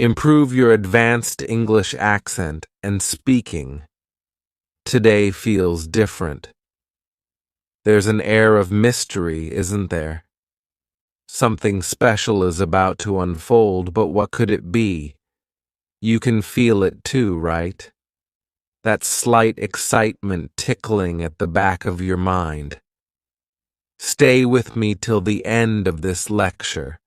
Improve your advanced English accent and speaking. Today feels different. There's an air of mystery, isn't there? Something special is about to unfold, but what could it be? You can feel it too, right? That slight excitement tickling at the back of your mind. Stay with me till the end of this lecture,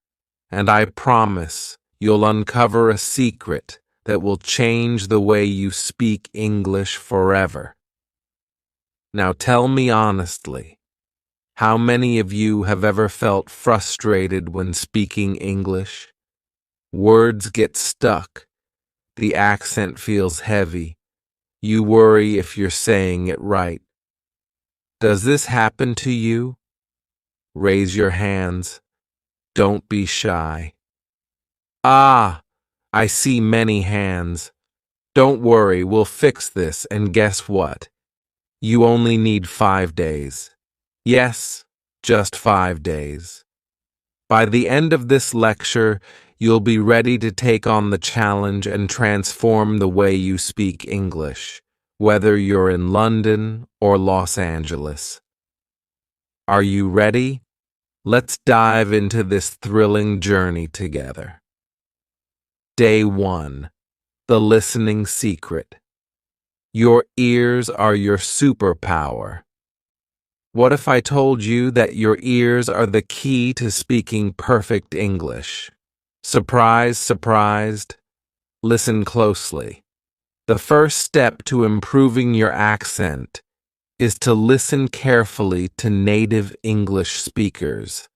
and I promise you'll uncover a secret that will change the way you speak English forever. Now tell me honestly, how many of you have ever felt frustrated when speaking English? Words get stuck, the accent feels heavy, you worry if you're saying it right. Does this happen to you? Raise your hands. Don't be shy. Ah, I see many hands. Don't worry, we'll fix this, and guess what? You only need 5 days. Yes, just 5 days. By the end of this lecture, you'll be ready to take on the challenge and transform the way you speak English, whether you're in London or Los Angeles. Are you ready? Let's dive into this thrilling journey together. Day 1. The listening secret. Your ears are your superpower. What if I told you that your ears are the key to speaking perfect English? Surprised, surprised? Listen closely. The first step to improving your accent is to listen carefully to native English speakers.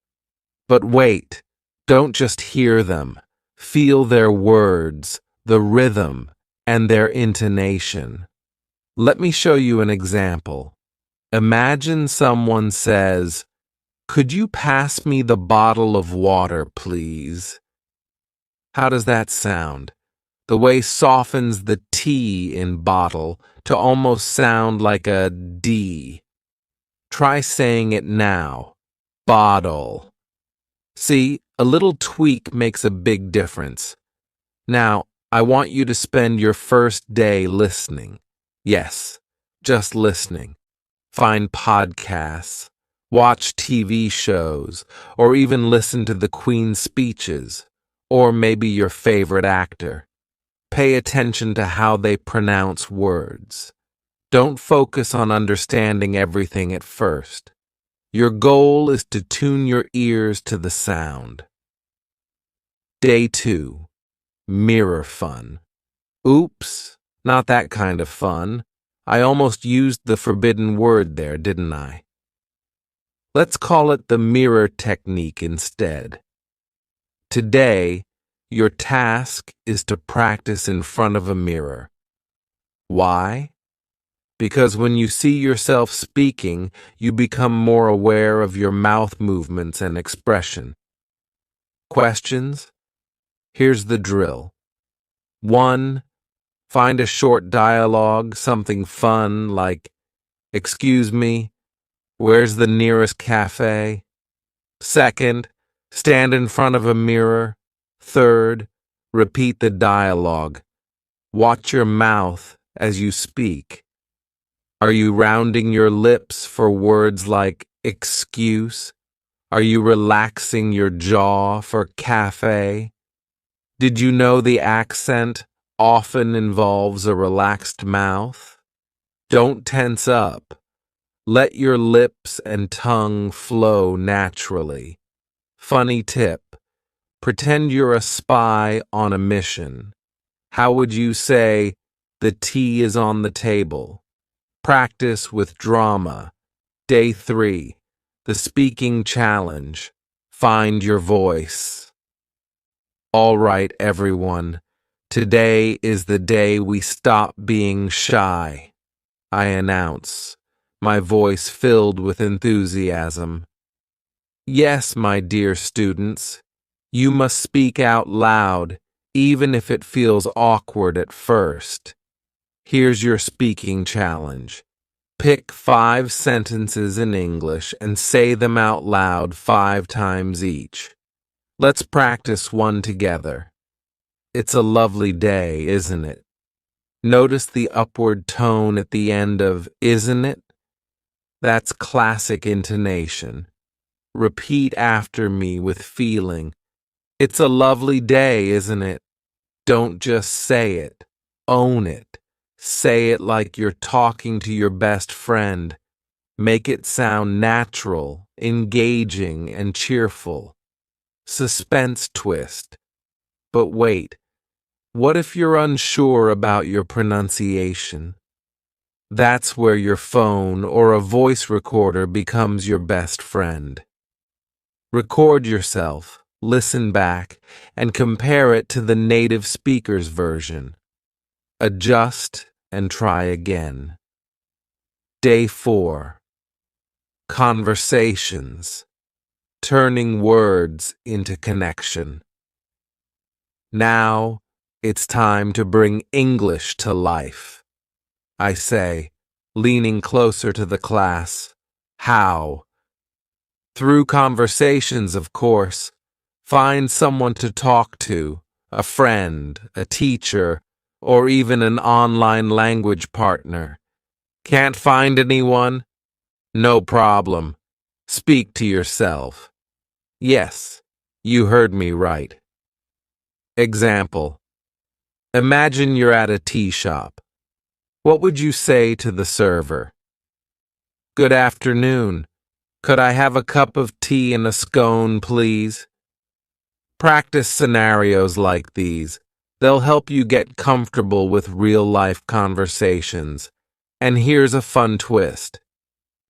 But wait, don't just hear them. Feel their words, the rhythm, and their intonation. Let me show you an example. Imagine someone says, "Could you pass me the bottle of water, please?" How does that sound? The way softens the T in bottle to almost sound like a D. Try saying it now. Bottle. See, a little tweak makes a big difference. Now, I want you to spend your first day listening. Yes, just listening. Find podcasts, watch TV shows, or even listen to the Queen's speeches, or maybe your favorite actor. Pay attention to how they pronounce words. Don't focus on understanding everything at first. Your goal is to tune your ears to the sound. Day 2. Mirror fun. Oops, not that kind of fun. I almost used the forbidden word there, didn't I? Let's call it the mirror technique instead. Today, your task is to practice in front of a mirror. Why? Because when you see yourself speaking, you become more aware of your mouth movements and expression. Questions? Here's the drill. 1. Find a short dialogue, something fun like, "Excuse me, where's the nearest cafe?" 2. Stand in front of a mirror. 3. Repeat the dialogue. Watch your mouth as you speak. Are you rounding your lips for words like excuse? Are you relaxing your jaw for cafe? Did you know the accent often involves a relaxed mouth? Don't tense up. Let your lips and tongue flow naturally. Funny tip. Pretend you're a spy on a mission. How would you say, "The tea is on the table"? Practice with drama. Day 3. The speaking challenge. Find your voice. All right, everyone. Today is the day we stop being shy. I announce, my voice filled with enthusiasm. Yes, my dear students, you must speak out loud, even if it feels awkward at first. Here's your speaking challenge. Pick 5 sentences in English and say them out loud 5 times each. Let's practice one together. It's a lovely day, isn't it? Notice the upward tone at the end of isn't it? That's classic intonation. Repeat after me with feeling. It's a lovely day, isn't it? Don't just say it. Own it. Say it like you're talking to your best friend. Make it sound natural, engaging, and cheerful. Suspense twist. But wait, what if you're unsure about your pronunciation? That's where your phone or a voice recorder becomes your best friend. Record yourself, listen back, and compare it to the native speaker's version. Adjust and try again. Day 4. Conversations. Turning words into connection. Now, it's time to bring English to life. I say, leaning closer to the class. How? Through conversations, of course. Find someone to talk to, a friend, a teacher, or even an online language partner. Can't find anyone? No problem. Speak to yourself. Yes, you heard me right. Example. Imagine you're at a tea shop. What would you say to the server? Good afternoon. Could I have a cup of tea and a scone, please? Practice scenarios like these. They'll help you get comfortable with real-life conversations. And here's a fun twist.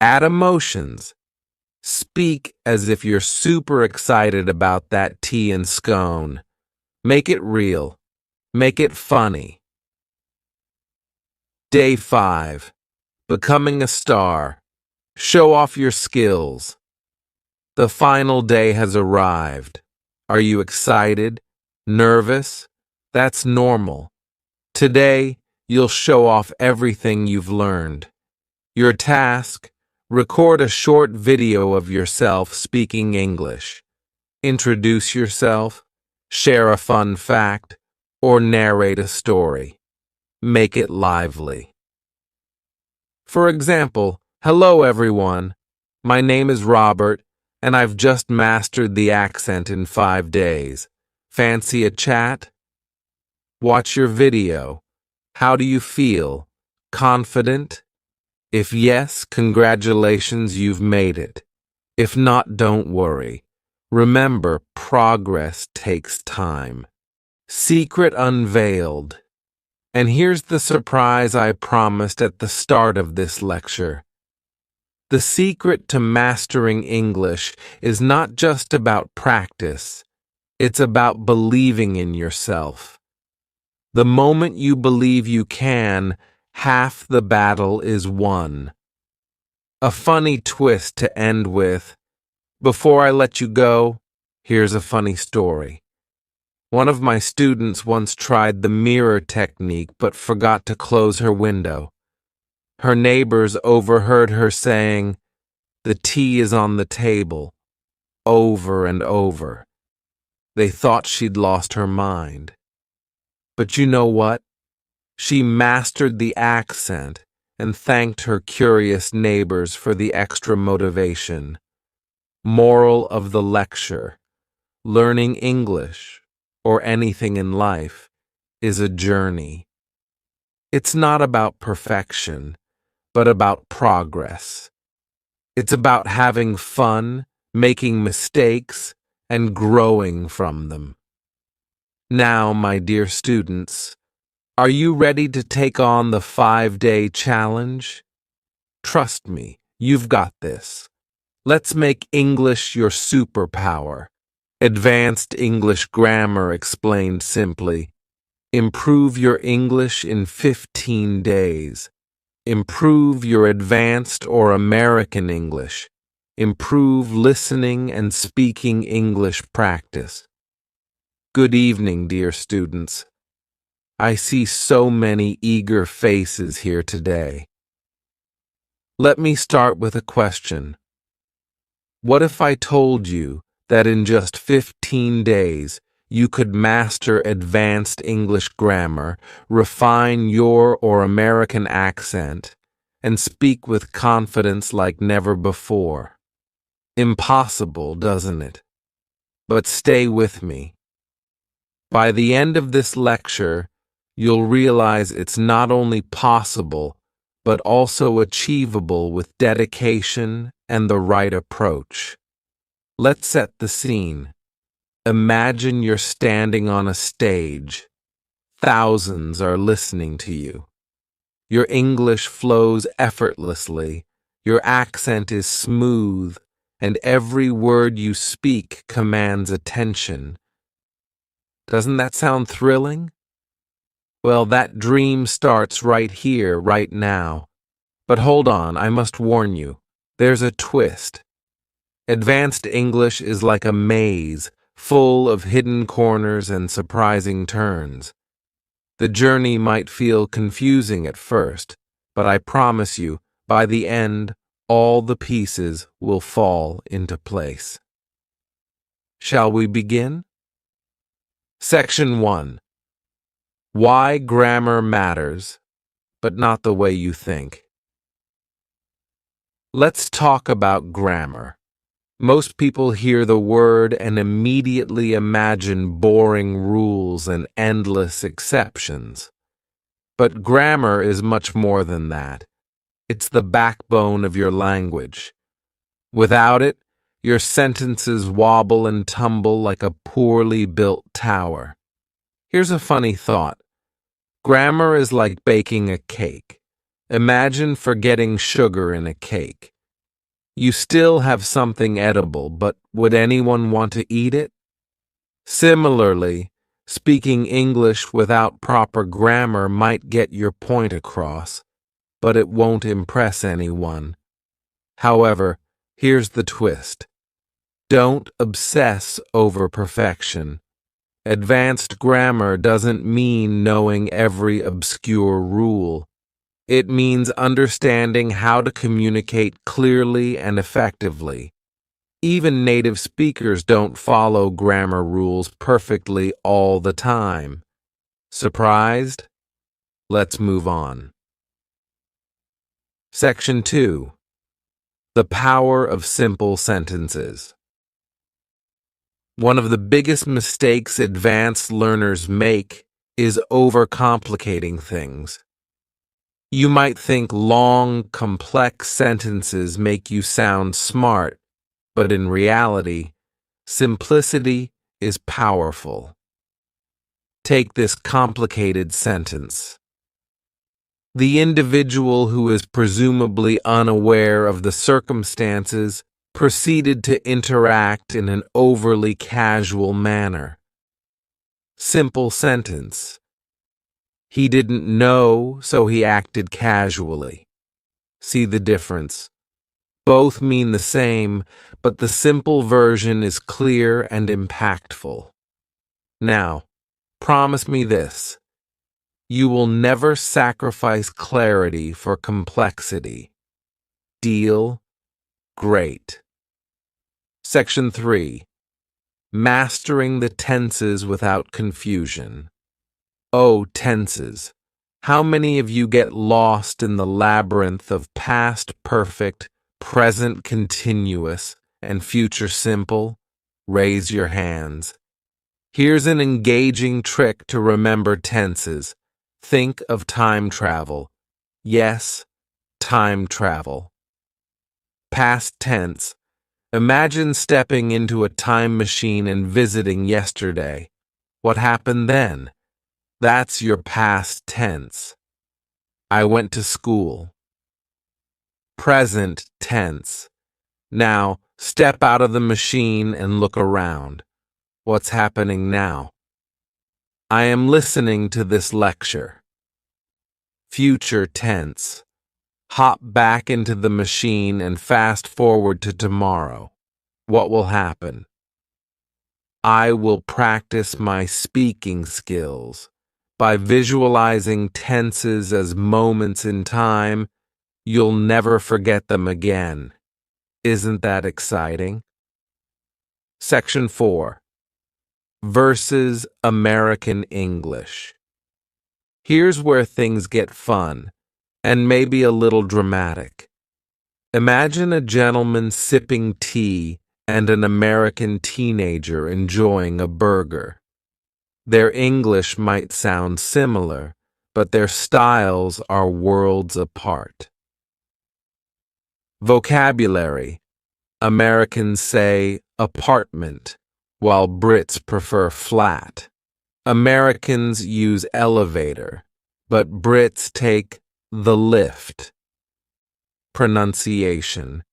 Add emotions. Speak as if you're super excited about that tea and scone. Make it real. Make it funny. Day 5. Becoming a star. Show off your skills. The final day has arrived. Are you excited? Nervous? That's normal. Today, you'll show off everything you've learned. Your task: record a short video of yourself speaking English. Introduce yourself, share a fun fact, or narrate a story. Make it lively. For example, hello everyone. My name is Robert, and I've just mastered the accent in 5 days. Fancy a chat? Watch your video. How do you feel? Confident? If yes, congratulations, you've made it. If not, don't worry. Remember, progress takes time. Secret unveiled. And here's the surprise I promised at the start of this lecture. The secret to mastering English is not just about practice. It's about believing in yourself. The moment you believe you can, half the battle is won. A funny twist to end with. Before I let you go, here's a funny story. One of my students once tried the mirror technique but forgot to close her window. Her neighbors overheard her saying, "The tea is on the table," over and over. They thought she'd lost her mind. But you know what? She mastered the accent and thanked her curious neighbors for the extra motivation. Moral of the lecture: learning English, or anything in life, is a journey. It's not about perfection, but about progress. It's about having fun, making mistakes, and growing from them. Now, my dear students, are you ready to take on the 5-day challenge? Trust me, you've got this. Let's make English your superpower. Advanced English Grammar explained simply. Improve your English in 15 days. Improve your advanced or American English. Improve listening and speaking English practice. Good evening, dear students. I see so many eager faces here today. Let me start with a question. What if I told you that in just 15 days you could master advanced English grammar, refine your or American accent, and speak with confidence like never before. Impossible, doesn't it? But stay with me. By the end of this lecture, you'll realize it's not only possible, but also achievable with dedication and the right approach. Let's set the scene. Imagine you're standing on a stage. Thousands are listening to you. Your English flows effortlessly, your accent is smooth, and every word you speak commands attention. Doesn't that sound thrilling? Well, that dream starts right here, right now. But hold on, I must warn you. There's a twist. Advanced English is like a maze, full of hidden corners and surprising turns. The journey might feel confusing at first, but I promise you, by the end, all the pieces will fall into place. Shall we begin? Section 1. Why grammar matters, but not the way you think. Let's talk about grammar. Most people hear the word and immediately imagine boring rules and endless exceptions. But grammar is much more than that. It's the backbone of your language. Without it, your sentences wobble and tumble like a poorly built tower. Here's a funny thought. Grammar is like baking a cake. Imagine forgetting sugar in a cake. You still have something edible, but would anyone want to eat it? Similarly, speaking English without proper grammar might get your point across, but it won't impress anyone. However, here's the twist. Don't obsess over perfection. Advanced grammar doesn't mean knowing every obscure rule. It means understanding how to communicate clearly and effectively. Even native speakers don't follow grammar rules perfectly all the time. Surprised? Let's move on. Section 2. The power of simple sentences. One of the biggest mistakes advanced learners make is overcomplicating things. You might think long, complex sentences make you sound smart, but in reality, simplicity is powerful. Take this complicated sentence. The individual who is presumably unaware of the circumstances proceeded to interact in an overly casual manner. Simple sentence. He didn't know, so he acted casually. See the difference? Both mean the same, but the simple version is clear and impactful. Now, promise me this. You will never sacrifice clarity for complexity. Deal? Great. Section 3. Mastering the tenses without confusion. Oh, tenses. How many of you get lost in the labyrinth of past perfect, present continuous, and future simple? Raise your hands. Here's an engaging trick to remember tenses. Think of time travel. Yes, time travel. Past tense. Imagine stepping into a time machine and visiting yesterday. What happened then? That's your past tense. I went to school. Present tense. Now, step out of the machine and look around. What's happening now? I am listening to this lecture. Future tense. Hop back into the machine and fast forward to tomorrow. What will happen? I will practice my speaking skills. By visualizing tenses as moments in time, you'll never forget them again. Isn't that exciting? Section 4. versus American English. Here's where things get fun and maybe a little dramatic. Imagine a gentleman sipping tea and an American teenager enjoying a burger. Their English might sound similar, but their styles are worlds apart. Vocabulary. Americans say apartment, while Brits prefer flat. Americans use elevator, but Brits take the lift. Pronunciation.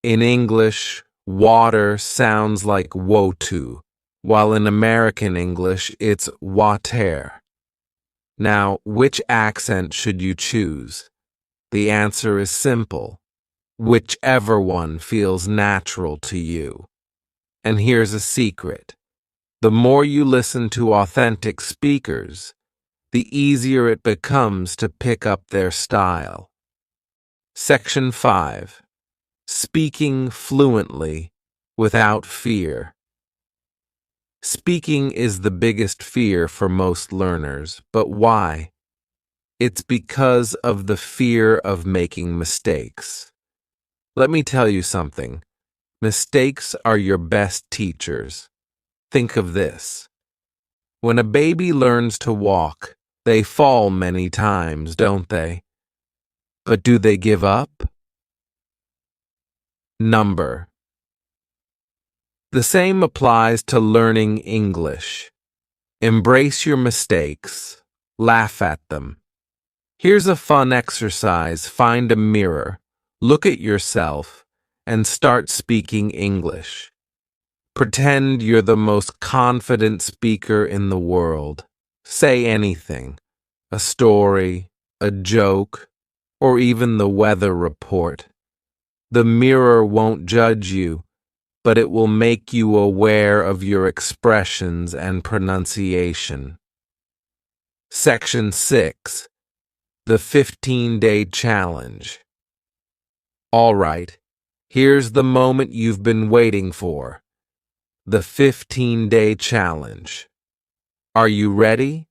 In English, water sounds like wotu, while in American English it's water. Now, which accent should you choose? The answer is simple. Whichever one feels natural to you. And here's a secret. The more you listen to authentic speakers, the easier it becomes to pick up their style. Section 5. Speaking fluently without fear. Speaking is the biggest fear for most learners, but why? It's because of the fear of making mistakes. Let me tell you something. Mistakes are your best teachers. Think of this. When a baby learns to walk, they fall many times, don't they? But do they give up? Number. The same applies to learning English. Embrace your mistakes. Laugh at them. Here's a fun exercise. Find a mirror, look at yourself, and start speaking English. Pretend you're the most confident speaker in the world. Say anything. A story, a joke, or even the weather report. The mirror won't judge you, but it will make you aware of your expressions and pronunciation. Section 6. The 15-Day Challenge. All right, here's the moment you've been waiting for. The 15-Day Challenge. Are you ready?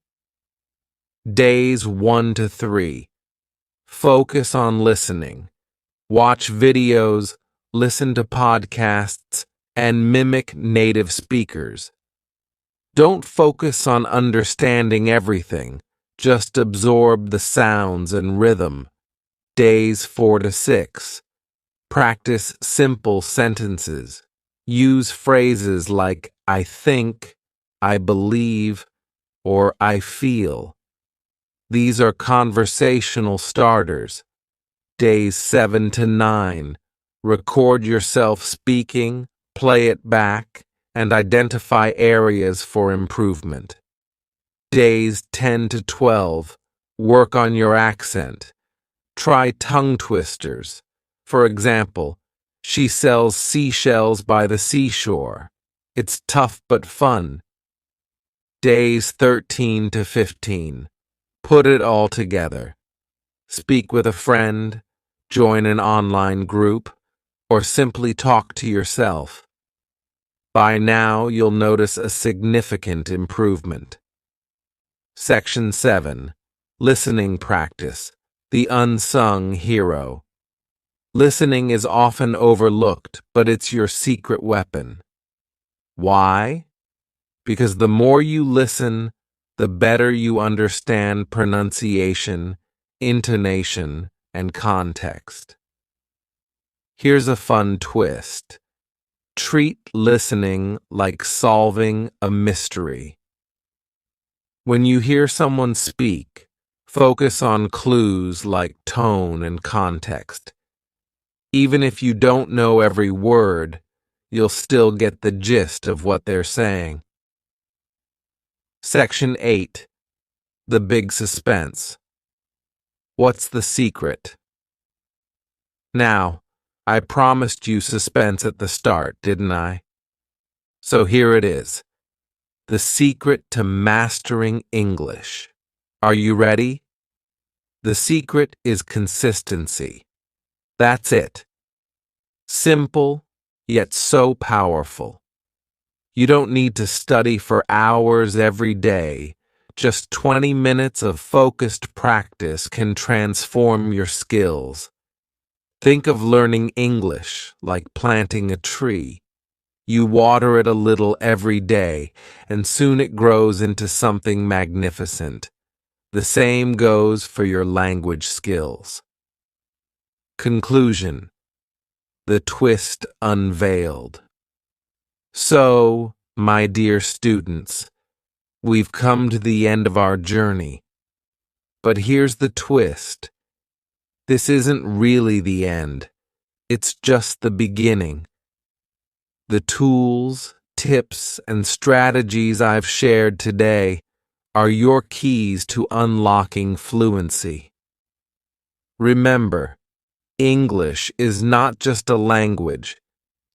Days 1 to 3. Focus on listening. Watch videos, listen to podcasts, and mimic native speakers. Don't focus on understanding everything. Just absorb the sounds and rhythm. Days 4 to 6. Practice simple sentences. Use phrases like I think, I believe, or I feel. These are conversational starters. Days 7 to 9. Record yourself speaking, play it back, and identify areas for improvement. Days 10 to 12. Work on your accent. Try tongue twisters. For example, she sells seashells by the seashore. It's tough but fun. Days 13 to 15. Put it all together. Speak with a friend, join an online group, or simply talk to yourself. By now, you'll notice a significant improvement. Section 7. Listening Practice. The Unsung Hero. Listening is often overlooked, but it's your secret weapon. Why? Because the more you listen, the better you understand pronunciation, intonation, and context. Here's a fun twist. Treat listening like solving a mystery. When you hear someone speak, focus on clues like tone and context. Even if you don't know every word, you'll still get the gist of what they're saying. Section 8. The Big Suspense. What's the secret? Now, I promised you suspense at the start, didn't I? So here it is. The secret to mastering English. Are you ready? The secret is consistency. That's it. Simple, yet so powerful. You don't need to study for hours every day. Just 20 minutes of focused practice can transform your skills. Think of learning English like planting a tree. You water it a little every day, and soon it grows into something magnificent. The same goes for your language skills. Conclusion: the twist unveiled. So, my dear students, we've come to the end of our journey. But here's the twist. This isn't really the end. It's just the beginning. The tools, tips, and strategies I've shared today are your keys to unlocking fluency. Remember, English is not just a language.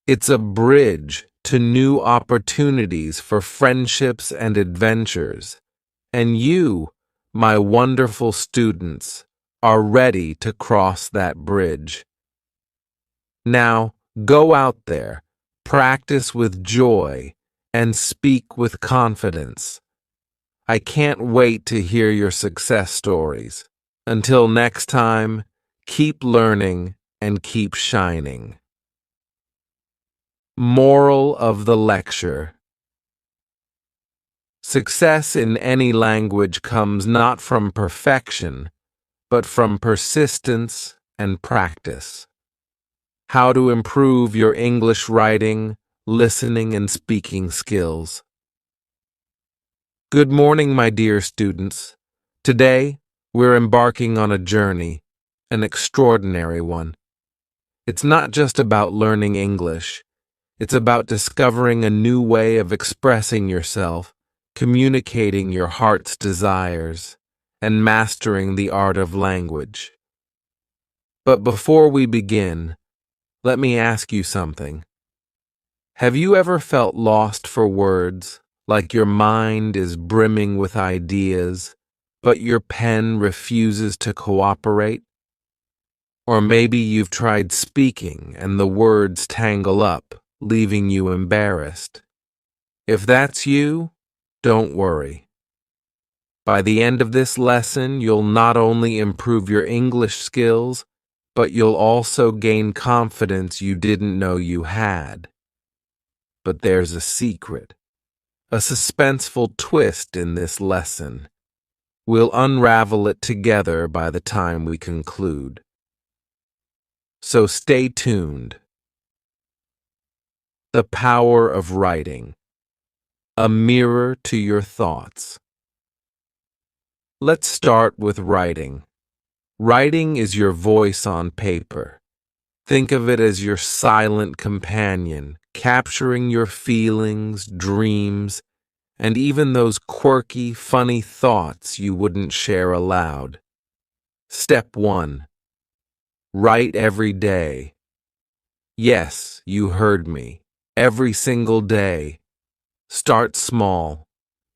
It's a bridge to new opportunities for friendships and adventures. And you, my wonderful students, are ready to cross that bridge. Now, go out there, practice with joy, and speak with confidence. I can't wait to hear your success stories. Until next time, keep learning and keep shining. Moral of the lecture: success in any language comes not from perfection, but from persistence and practice. How to improve your English writing, listening, and speaking skills. Good morning, my dear students. Today, we're embarking on a journey, an extraordinary one. It's not just about learning English. It's about discovering a new way of expressing yourself, communicating your heart's desires, and mastering the art of language. But before we begin, let me ask you something. Have you ever felt lost for words, like your mind is brimming with ideas, but your pen refuses to cooperate? Or maybe you've tried speaking and the words tangle up, leaving you embarrassed. If that's you, don't worry. By the end of this lesson, you'll not only improve your English skills, but you'll also gain confidence you didn't know you had. But there's a secret, a suspenseful twist in this lesson. We'll unravel it together by the time we conclude. So stay tuned. The power of writing, a mirror to your thoughts. Let's start with writing. Writing is your voice on paper. Think of it as your silent companion, capturing your feelings, dreams, and even those quirky, funny thoughts you wouldn't share aloud. Step 1. Write every day. Yes, you heard me. Every single day. Start small.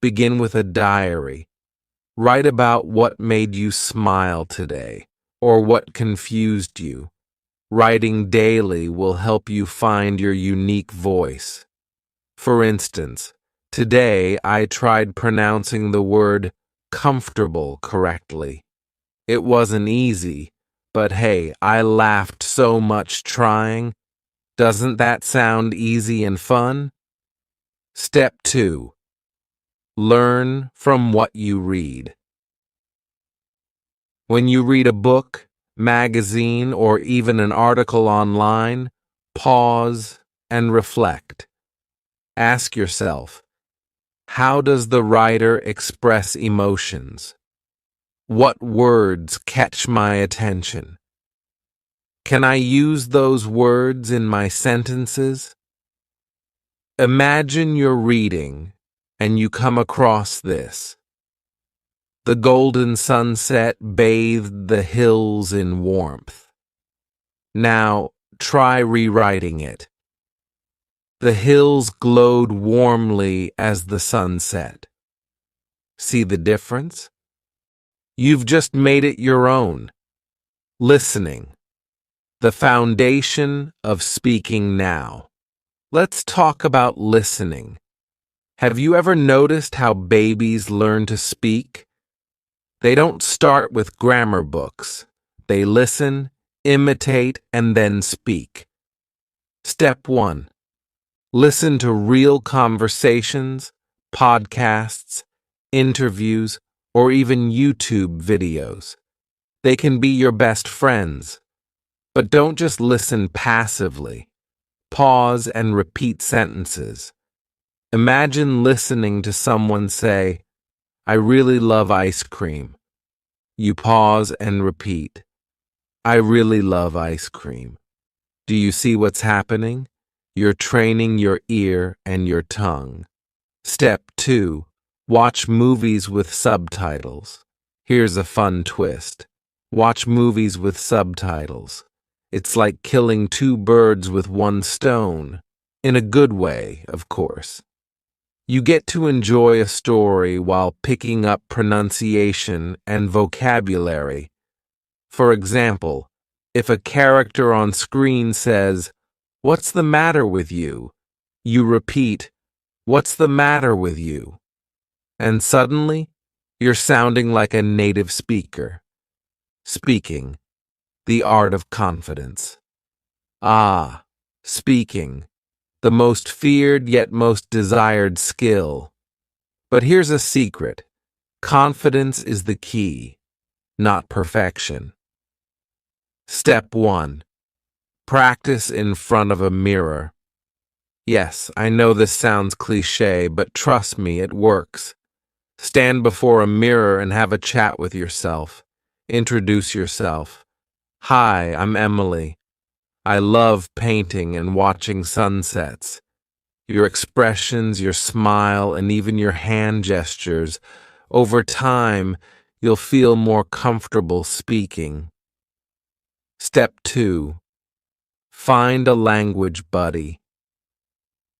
Begin with a diary. Write about what made you smile today, or what confused you. Writing daily will help you find your unique voice. For instance, today I tried pronouncing the word comfortable correctly. It wasn't easy, but hey, I laughed so much trying. Doesn't that sound easy and fun? Step 2. Learn from what you read. When you read a book, magazine, or even an article online, pause and reflect. Ask yourself, how does the writer express emotions? What words catch my attention? Can I use those words in my sentences? Imagine you're reading and you come across this. The golden sunset bathed the hills in warmth. Now try rewriting it. The hills glowed warmly as the sun set. See the difference? You've just made it your own. Listening, the foundation of speaking now. Let's talk about listening. Have you ever noticed how babies learn to speak? They don't start with grammar books. They listen, imitate, and then speak. Step 1. Listen to real conversations, podcasts, interviews, or even YouTube videos. They can be your best friends. But don't just listen passively. Pause and repeat sentences. Imagine listening to someone say, "I really love ice cream." You pause and repeat, "I really love ice cream." Do you see what's happening? You're training your ear and your tongue. Step 2. Watch movies with subtitles. Here's a fun twist. Watch movies with subtitles. It's like killing two birds with one stone. In a good way, of course. You get to enjoy a story while picking up pronunciation and vocabulary. For example, if a character on screen says, "What's the matter with you?" you repeat, "What's the matter with you?" And suddenly, you're sounding like a native speaker. Speaking, the art of confidence. Ah, speaking, the most feared yet most desired skill. But here's a secret. Confidence is the key, not perfection. Step 1. Practice in front of a mirror. Yes, I know this sounds cliché, but trust me, it works. Stand before a mirror and have a chat with yourself. Introduce yourself. "Hi, I'm Emily. I love painting and watching sunsets." Your expressions, your smile, and even your hand gestures, over time, you'll feel more comfortable speaking. Step 2. Find a language buddy.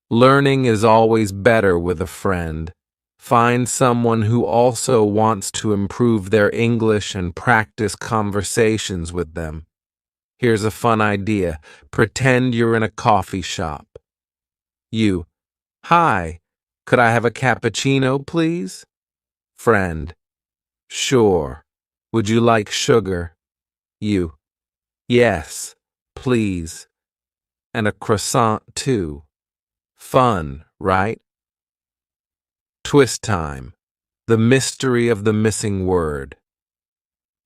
Learning is always better with a friend. Find someone who also wants to improve their English and practice conversations with them. Here's a fun idea. Pretend you're in a coffee shop. You, "Hi, could I have a cappuccino, please?" Friend, "Sure. Would you like sugar?" You, "Yes, please. And a croissant, too." Fun, right? Twist time. The mystery of the missing word.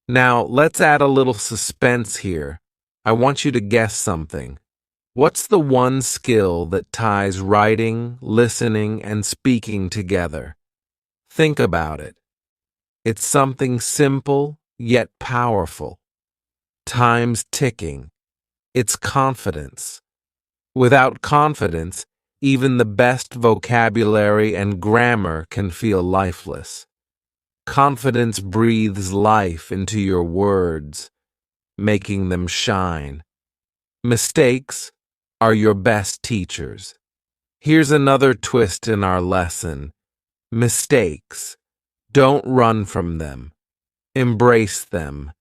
Now, let's add a little suspense here. I want you to guess something. What's the one skill that ties writing, listening, and speaking together? Think about it. It's something simple, yet powerful. Time's ticking. It's confidence. Without confidence, even the best vocabulary and grammar can feel lifeless. Confidence breathes life into your words, making them shine. Mistakes are your best teachers. Here's another twist in our lesson. Mistakes. Don't run from them. Embrace them.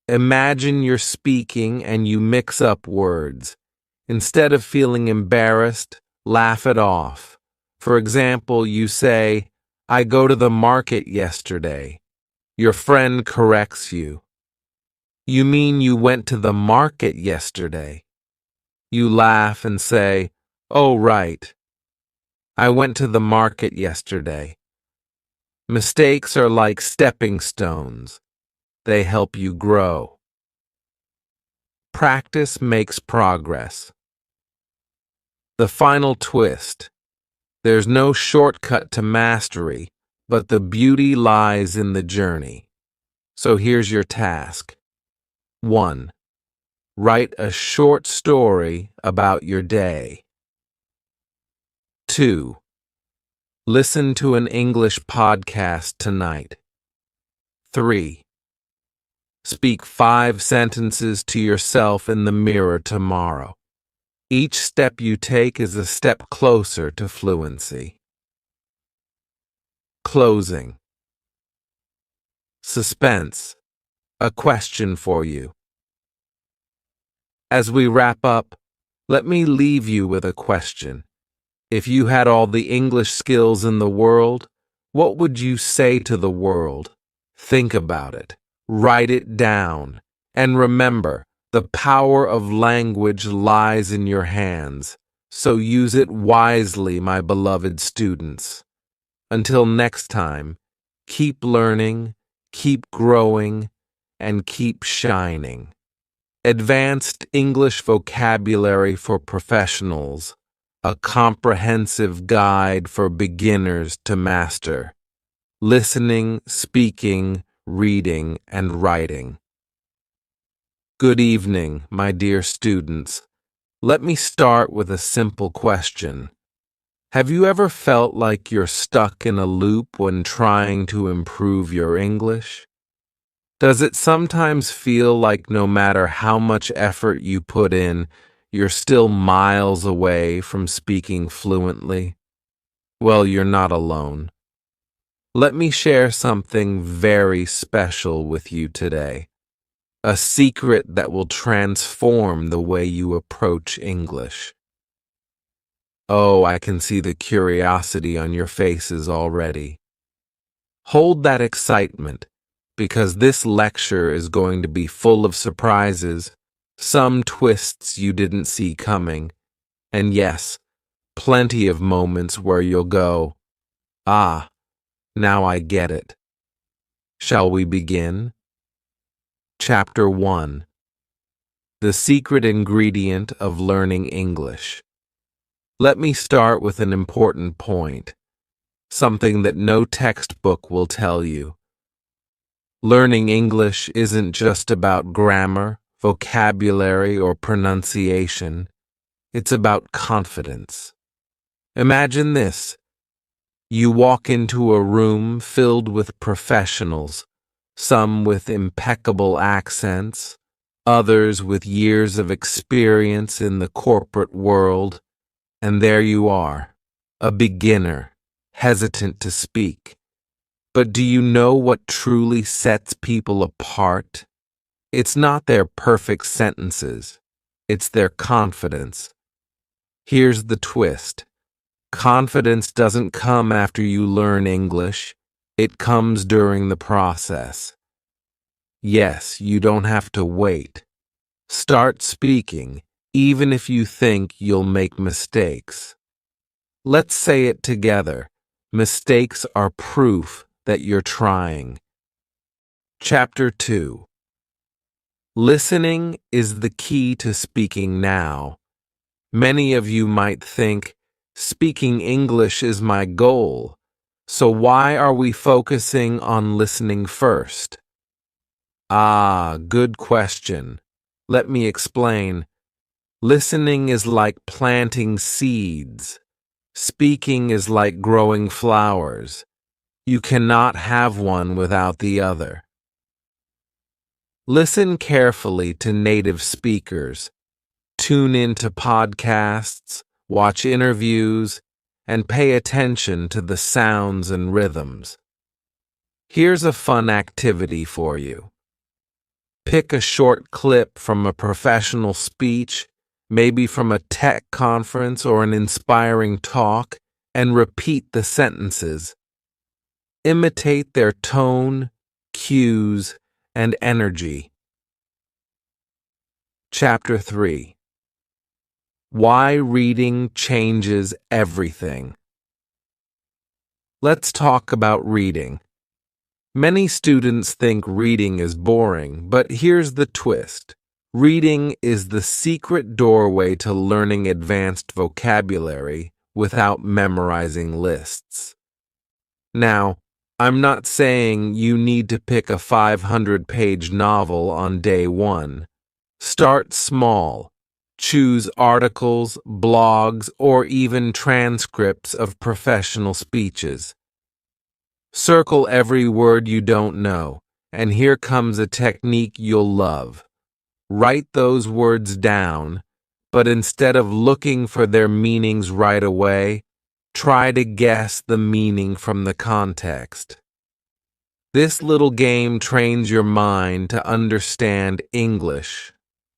Imagine you're speaking and you mix up words. Instead of feeling embarrassed, laugh it off. For example, you say, "I go to the market yesterday." Your friend corrects you. "You mean you went to the market yesterday?" You laugh and say, "Oh, right. I went to the market yesterday." Mistakes are like stepping stones. They help you grow. Practice makes progress. The final twist. There's no shortcut to mastery, but the beauty lies in the journey. So here's your task. 1. Write a short story about your day. 2. Listen to an English podcast tonight. 3. Speak 5 sentences to yourself in the mirror tomorrow. Each step you take is a step closer to fluency. Closing. Suspense. A question for you. As we wrap up, let me leave you with a question. If you had all the English skills in the world, what would you say to the world? Think about it. Write it down. And remember, the power of language lies in your hands, so use it wisely, my beloved students. Until next time, keep learning, keep growing, and keep shining. Advanced English Vocabulary for Professionals, a comprehensive guide for beginners to master listening, speaking, reading, and writing. Good evening, my dear students. Let me start with a simple question. Have you ever felt like you're stuck in a loop when trying to improve your English? Does it sometimes feel like no matter how much effort you put in, you're still miles away from speaking fluently? Well, you're not alone. Let me share something very special with you today. A secret that will transform the way you approach English. Oh, I can see the curiosity on your faces already. Hold that excitement, because this lecture is going to be full of surprises, some twists you didn't see coming, and yes, plenty of moments where you'll go, "Ah, now I get it." Shall we begin? Chapter 1. The Secret Ingredient of Learning English. Let me start with an important point, something that no textbook will tell you. Learning English isn't just about grammar, vocabulary, or pronunciation. It's about confidence. Imagine this. You walk into a room filled with professionals, some with impeccable accents, others with years of experience in the corporate world, and there you are, a beginner, hesitant to speak. But do you know what truly sets people apart? It's not their perfect sentences. It's their confidence. Here's the twist. Confidence doesn't come after you learn English. It comes during the process. Yes, you don't have to wait. Start speaking, even if you think you'll make mistakes. Let's say it together. Mistakes are proof that you're trying. Chapter 2. Listening is the key to speaking now. Many of you might think, speaking English is my goal, so why are we focusing on listening first? Ah, good question. Let me explain. Listening is like planting seeds. Speaking is like growing flowers. You cannot have one without the other. Listen carefully to native speakers. Tune into podcasts, watch interviews, and pay attention to the sounds and rhythms. Here's a fun activity for you. Pick a short clip from a professional speech, maybe from a tech conference or an inspiring talk, and repeat the sentences. Imitate their tone, cues, and energy. Chapter 3. Why reading changes everything. Let's talk about reading. Many students think reading is boring, but here's the twist. Reading is the secret doorway to learning advanced vocabulary without memorizing lists. Now, I'm not saying you need to pick a 500-page novel on day one. Start small. Choose articles, blogs, or even transcripts of professional speeches. Circle every word you don't know, and here comes a technique you'll love. Write those words down, but instead of looking for their meanings right away, try to guess the meaning from the context. This little game trains your mind to understand English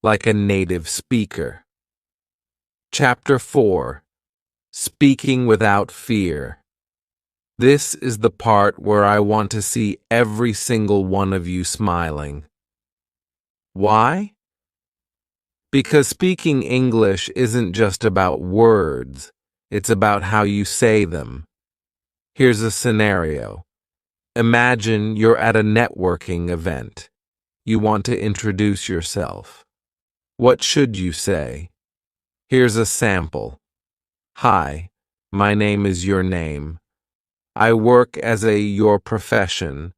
like a native speaker. Chapter 4. Speaking without fear. This is the part where I want to see every single one of you smiling. Why? Because speaking English isn't just about words, it's about how you say them. Here's a scenario. Imagine you're at a networking event. You want to introduce yourself. What should you say? Here's a sample. Hi, my name is your name. I work as your profession.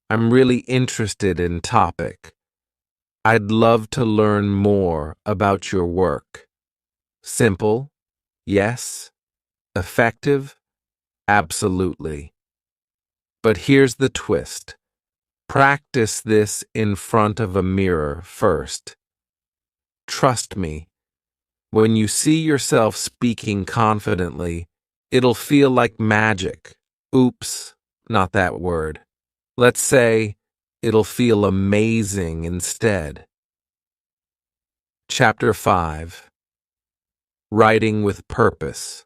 I'm really interested in topic. I'd love to learn more about your work. Simple? Yes. Effective? Absolutely. But here's the twist. Practice this in front of a mirror first. Trust me, when you see yourself speaking confidently, it'll feel like magic. Oops, not that word. Let's say it'll feel amazing instead. Chapter 5. Writing with Purpose.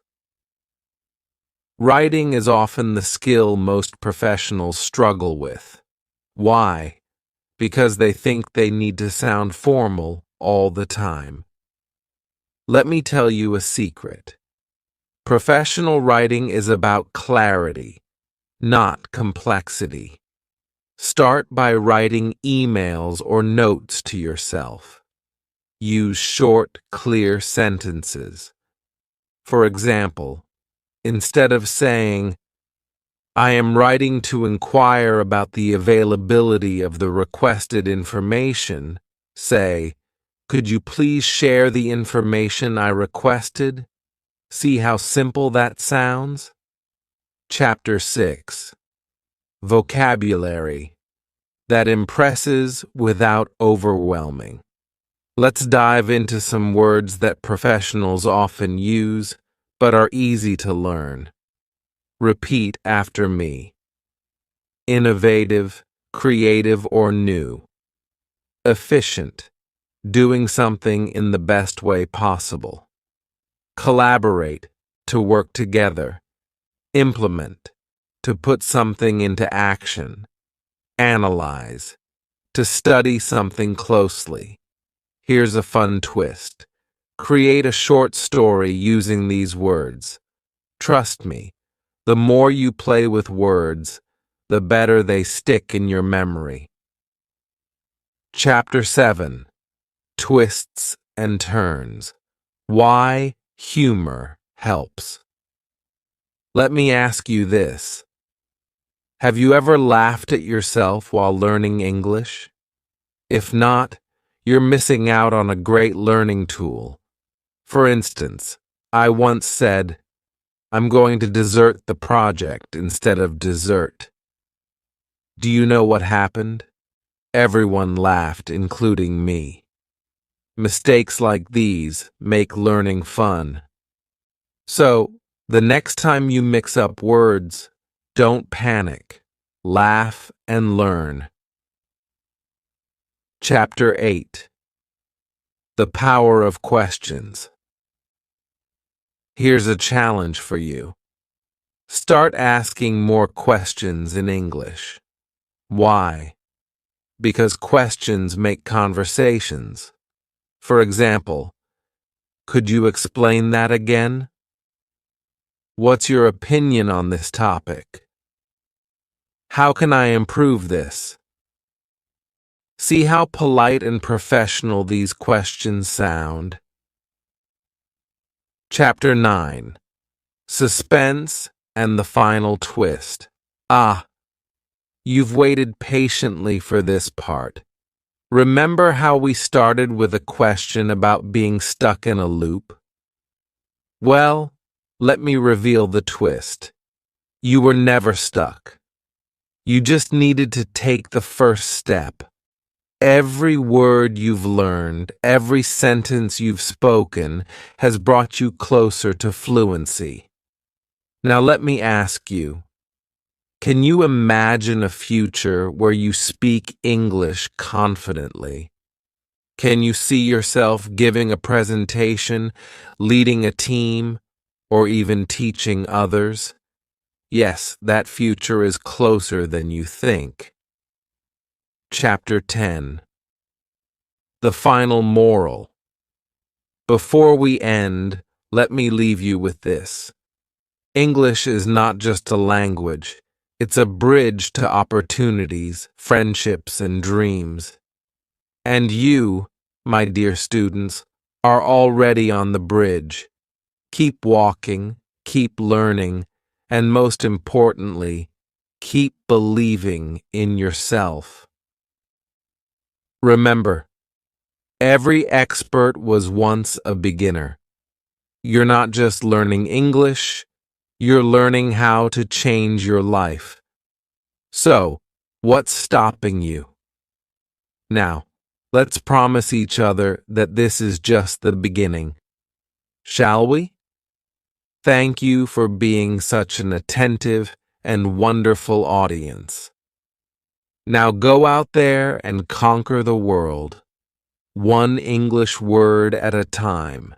Writing is often the skill most professionals struggle with. Why? Because they think they need to sound formal all the time. Let me tell you a secret. Professional writing is about clarity, not complexity. Start by writing emails or notes to yourself. Use short, clear sentences. For example, instead of saying, I am writing to inquire about the availability of the requested information, say, could you please share the information I requested? See how simple that sounds? Chapter 6. Vocabulary that impresses without overwhelming. Let's dive into some words that professionals often use, but are easy to learn. Repeat after me. Innovative, creative, or new. Efficient, doing something in the best way possible. Collaborate, to work together. Implement, to put something into action. Analyze, to study something closely. Here's a fun twist. Create a short story using these words. Trust me, the more you play with words, the better they stick in your memory. Chapter 7. Twists and Turns. Why humor helps. Let me ask you this. Have you ever laughed at yourself while learning English? If not, you're missing out on a great learning tool. For instance, I once said, I'm going to desert the project instead of dessert. Do you know what happened? Everyone laughed, including me. Mistakes like these make learning fun. So, the next time you mix up words, don't panic. Laugh and learn. Chapter 8. The Power of Questions. Here's a challenge for you. Start asking more questions in English. Why? Because questions make conversations. For example, could you explain that again? What's your opinion on this topic? How can I improve this? See how polite and professional these questions sound. Chapter 9. Suspense and the Final Twist. You've waited patiently for this part. Remember how we started with a question about being stuck in a loop? Well, let me reveal the twist. You were never stuck. You just needed to take the first step. Every word you've learned, every sentence you've spoken has brought you closer to fluency. Now let me ask you, can you imagine a future where you speak English confidently? Can you see yourself giving a presentation, leading a team, or even teaching others? Yes, that future is closer than you think. Chapter 10. The Final Moral. Before we end, let me leave you with this. English is not just a language. It's a bridge to opportunities, friendships, and dreams. And you, my dear students, are already on the bridge. Keep walking, keep learning, and most importantly, keep believing in yourself. Remember, every expert was once a beginner. You're not just learning English, you're learning how to change your life. So, what's stopping you? Now, let's promise each other that this is just the beginning. Shall we? Thank you for being such an attentive and wonderful audience. Now go out there and conquer the world, one English word at a time.